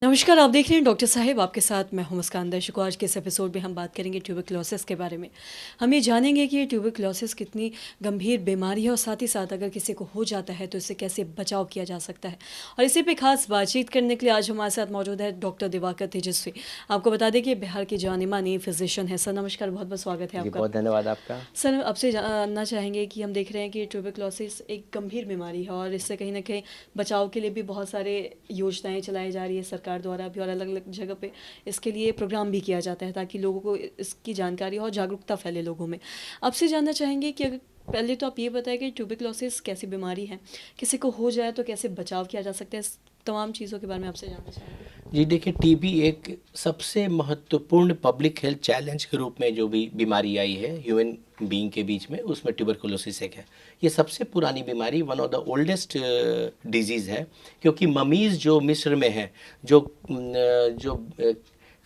नमस्कार, आप देख रहे हैं डॉक्टर साहिब आपके साथ मैं हूं मुस्कान। दर्शकों, आज के इस एपिसोड में हम बात करेंगे ट्यूबरक्लोसिस के बारे में। हम ये जानेंगे कि ये ट्यूबरक्लोसिस कितनी गंभीर बीमारी है और साथ ही साथ अगर किसी को हो जाता है तो इससे कैसे बचाव किया जा सकता है। और इसी पे खास बातचीत करने के लिए आज हमारे साथ मौजूद है डॉक्टर दिवाकर तेजस्वी। आपको बता दें कि बिहार के जाने माने फिजिशियन है। सर नमस्कार, बहुत बहुत स्वागत है जी, आपका। बहुत धन्यवाद आपका। सर, आपसे जानना चाहेंगे कि हम देख रहे हैं कि ट्यूबरक्लोसिस एक गंभीर बीमारी है और इससे कहीं न कहीं बचाव के लिए भी बहुत सारे योजनाएँ चलाई जा रही है सरकार द्वारा भी, और अलग-अलग जगह पे इसके लिए प्रोग्राम भी किया जाता है ताकि लोगों को इसकी जानकारी हो और जागरूकता फैले लोगों में। आपसे जानना चाहेंगे कि अगर पहले तो आप ये बताएँ कि ट्यूबरक्लोसिस कैसी बीमारी है? किसी को हो जाए तो कैसे बचाव किया जा सकता है? इस तमाम चीज़ों के बारे में आपसे जानना चाहेंगे। जी देखिए, टीबी एक सबसे महत्वपूर्ण पब्लिक हेल्थ चैलेंज के रूप में जो भी बीमारी आई है ह्यूमन बीइंग के बीच में, उसमें ट्यूबरकुलोसिस एक है। ये सबसे पुरानी बीमारी, one of the oldest disease है, क्योंकि ममीज़ जो मिस्र में है, जो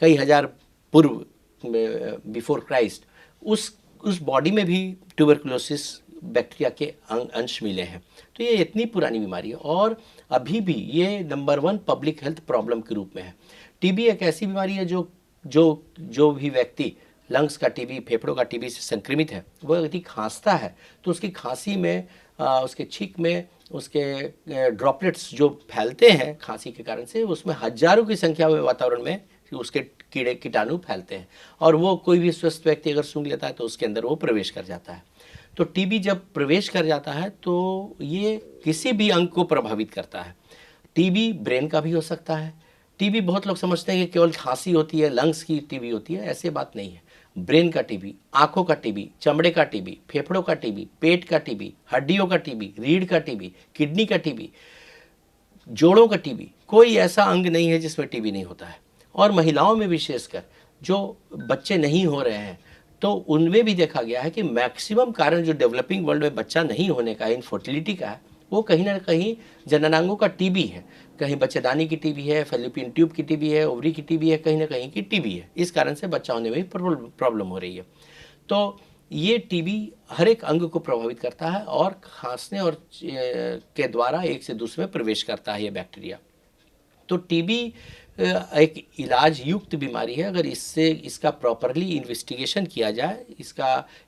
कई हजार पूर्व बिफोर क्राइस्ट, उस बॉडी में भी ट्यूबरकुलोसिस बैक्टीरिया के अंश मिले हैं। तो ये इतनी पुरानी बीमारी है और अभी भी ये नंबर 1 पब्लिक हेल्थ प्रॉब्लम के रूप में है। टीबी एक ऐसी बीमारी है जो जो जो भी व्यक्ति लंग्स का टीबी, फेफड़ों का टीबी से संक्रमित है, वो यदि खांसता है तो उसकी खांसी में, उसके छींक में, उसके ड्रॉपलेट्स जो फैलते हैं खांसी के कारण से, उसमें हजारों की संख्या में वातावरण में उसके कीड़े कीटाणु फैलते हैं और वो कोई भी स्वस्थ व्यक्ति अगर सूंघ लेता है तो उसके अंदर वो प्रवेश कर जाता है। तो टीबी जब प्रवेश कर जाता है तो ये किसी भी अंग को प्रभावित करता है। टीबी ब्रेन का भी हो सकता है। टीबी बहुत लोग समझते हैं कि केवल खांसी होती है, लंग्स की टीबी होती है, ऐसी बात नहीं है। ब्रेन का टीबी, आंखों का टीबी, चमड़े का टीबी, फेफड़ों का टीबी, पेट का टीबी, हड्डियों का टीबी, रीढ़ का टीबी, किडनी का टीबी, जोड़ों का टीबी, कोई ऐसा अंग नहीं है जिसमें टीबी नहीं होता है। और महिलाओं में विशेषकर जो बच्चे नहीं हो रहे हैं, तो उनमें भी देखा गया है कि मैक्सिमम कारण जो डेवलपिंग वर्ल्ड में बच्चा नहीं होने का, इनफर्टिलिटी का है, वो कहीं ना कहीं जननांगों का टीबी है। कहीं बच्चेदानी की टीबी है, फैलोपियन ट्यूब की टीबी है, ओवरी की टीबी है, कहीं ना कहीं की टीबी है। इस कारण से बच्चा होने में भी प्रॉब्लम हो रही है। तो ये टीबी हर एक अंग को प्रभावित करता है और खांसने और के द्वारा एक से दूसरे में प्रवेश करता है ये बैक्टीरिया। तो टीबी एक इलाज युक्त बीमारी है। अगर इसका प्रॉपरली इन्वेस्टिगेशन किया जाए,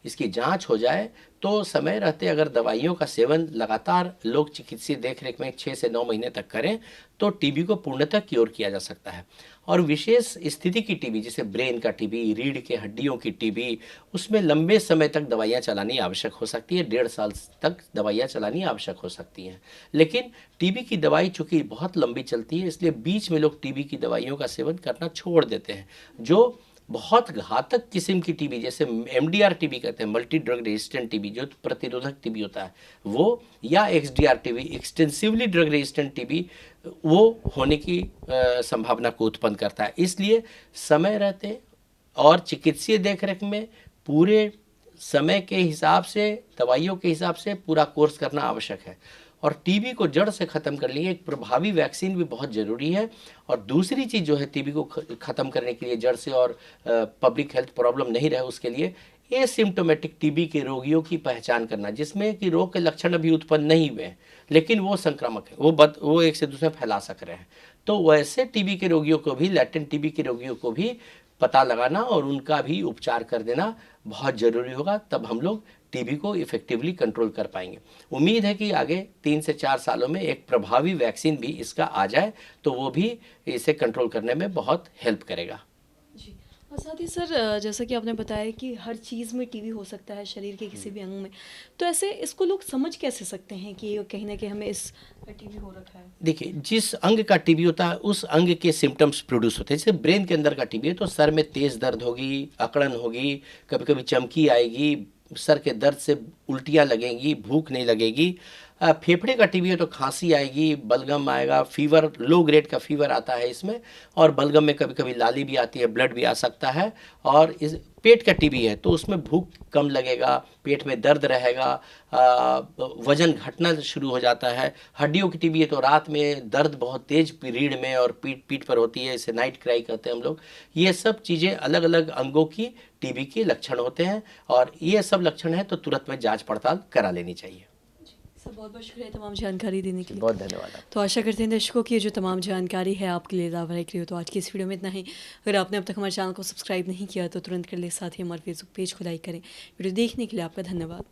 इसकी जांच हो जाए, तो समय रहते अगर दवाइयों का सेवन लगातार लोग चिकित्सीय देखरेख में 6 से 9 महीने तक करें तो टीबी को पूर्णतः क्योर किया जा सकता है। और विशेष स्थिति की टीबी, जैसे ब्रेन का टीबी, रीढ़ के हड्डियों की टीबी, उसमें लंबे समय तक दवाइयाँ चलानी आवश्यक हो सकती है। 1.5 साल तक दवाइयाँ चलानी आवश्यक हो सकती हैं। लेकिन टीबी की दवाई चूँकि बहुत लंबी चलती है, इसलिए बीच में लोग टीबी की दवाइयों का सेवन करना छोड़ देते हैं। जो बहुत घातक किस्म की टीबी, जैसे एमडीआर टीबी कहते हैं, मल्टी ड्रग रेजिस्टेंट टीबी, जो प्रतिरोधक टीबी होता है वो, या XDR TB, extensively drug resistant TB, वो होने की संभावना को उत्पन्न करता है। इसलिए समय रहते और चिकित्सीय देखरेख में पूरे समय के हिसाब से, दवाइयों के हिसाब से पूरा कोर्स करना आवश्यक है। और टीबी को जड़ से ख़त्म करने के लिए एक प्रभावी वैक्सीन भी बहुत ज़रूरी है। और दूसरी चीज़ जो है टीबी को ख़त्म करने के लिए जड़ से, और पब्लिक हेल्थ प्रॉब्लम नहीं रहे उसके लिए, एसिम्टोमेटिक टीबी के रोगियों की पहचान करना, जिसमें कि रोग के लक्षण अभी उत्पन्न नहीं हुए हैं लेकिन वो संक्रामक है, वो एक से दूसरे फैला सक रहे हैं। तो वैसे टीबी के रोगियों को भी, लैटेंट टीबी के रोगियों को भी पता लगाना और उनका भी उपचार कर देना बहुत ज़रूरी होगा। तब हम लोग टीबी को इफेक्टिवली कंट्रोल कर पाएंगे। उम्मीद है कि आगे 3 से 4 सालों में एक प्रभावी वैक्सीन भी इसका आ जाए तो वो भी इसे कंट्रोल करने में बहुत हेल्प करेगा। जी। और साथ ही सर, जैसा कि आपने बताया कि हर चीज़ में टीबी हो सकता है, शरीर के किसी भी अंग में। तो ऐसे इसको लोग समझ कैसे सकते हैं कि कहीं ना कहीं हमें इस टीबी हो रखा है? देखिए, जिस अंग का टीबी होता है उस अंग के सिम्टम्स प्रोड्यूस होते हैं। जैसे ब्रेन के अंदर का टीबी है तो सर में तेज़ दर्द होगी, अकड़न होगी, कभी कभी चमकी आएगी, सर के दर्द से उल्टियाँ लगेंगी, भूख नहीं लगेगी। फेफड़े का टीबी है तो खांसी आएगी, बलगम आएगा, फीवर, लो ग्रेड का फीवर आता है इसमें, और बलगम में कभी कभी लाली भी आती है, ब्लड भी आ सकता है। और इस पेट का टीबी है तो उसमें भूख कम लगेगा, पेट में दर्द रहेगा, वजन घटना शुरू हो जाता है। हड्डियों की टीबी है तो रात में दर्द बहुत तेज रीढ़ में और पीठ पर होती है, इसे नाइट क्राई कहते हैं हम लोग। ये सब चीज़ें अलग अलग अंगों की टीबी के लक्षण होते हैं और ये सब लक्षण हैं तो तुरंत में जांच पड़ताल करा लेनी चाहिए। सर बहुत बहुत शुक्रिया तमाम जानकारी देने के लिए। बहुत धन्यवाद आपका। तो आशा करते हैं दर्शकों की ये जो तमाम जानकारी है आपके लिए लाभदायक रही हो। तो आज की इस वीडियो में इतना ही। अगर आपने अब तक हमारे चैनल को सब्सक्राइब नहीं किया तो तुरंत कर ले, साथ ही हमारे फेसबुक पेज को लाइक करें। वीडियो देखने के लिए आपका धन्यवाद।